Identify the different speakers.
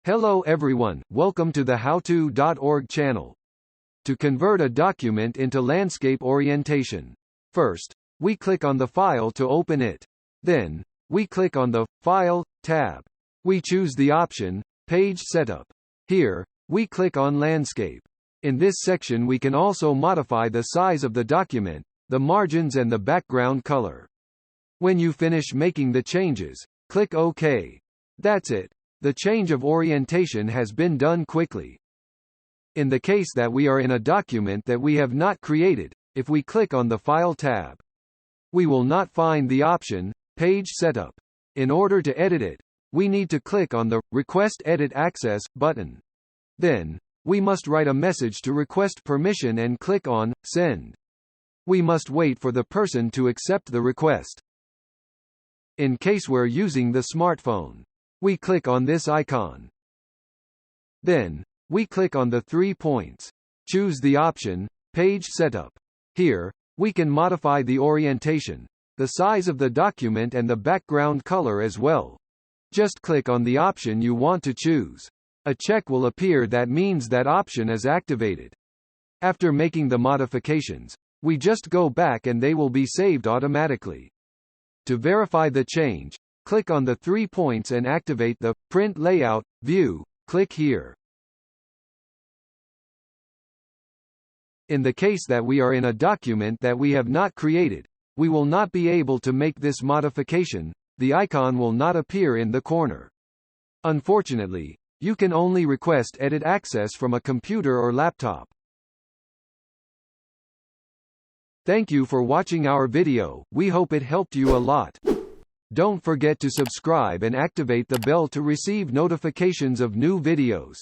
Speaker 1: Hello everyone, welcome to the howto.org channel. To convert a document into landscape orientation. First, we click on the file to open it. Then, we click on the File tab. We choose the option, Page Setup. Here, we click on Landscape. In this section we can also modify the size of the document, the margins and the background color. When you finish making the changes, click OK. That's it. The change of orientation has been done quickly. In the case that we are in a document that we have not created, if we click on the File tab, we will not find the option, Page Setup. In order to edit it, we need to click on the Request Edit Access button. Then, we must write a message to request permission and click on Send. We must wait for the person to accept the request. In case we're using the smartphone, we click on this icon. Then, we click on the 3 points. Choose the option, Page Setup. Here, we can modify the orientation, the size of the document and the background color as well. Just click on the option you want to choose. A check will appear that means that option is activated. After making the modifications, we just go back and they will be saved automatically. To verify the change, click on the 3 points and activate the Print Layout view. Click here. In the case that we are in a document that we have not created, we will not be able to make this modification. The icon will not appear in the corner. Unfortunately, you can only request edit access from a computer or laptop. Thank you for watching our video. We hope it helped you a lot. Don't forget to subscribe and activate the bell to receive notifications of new videos.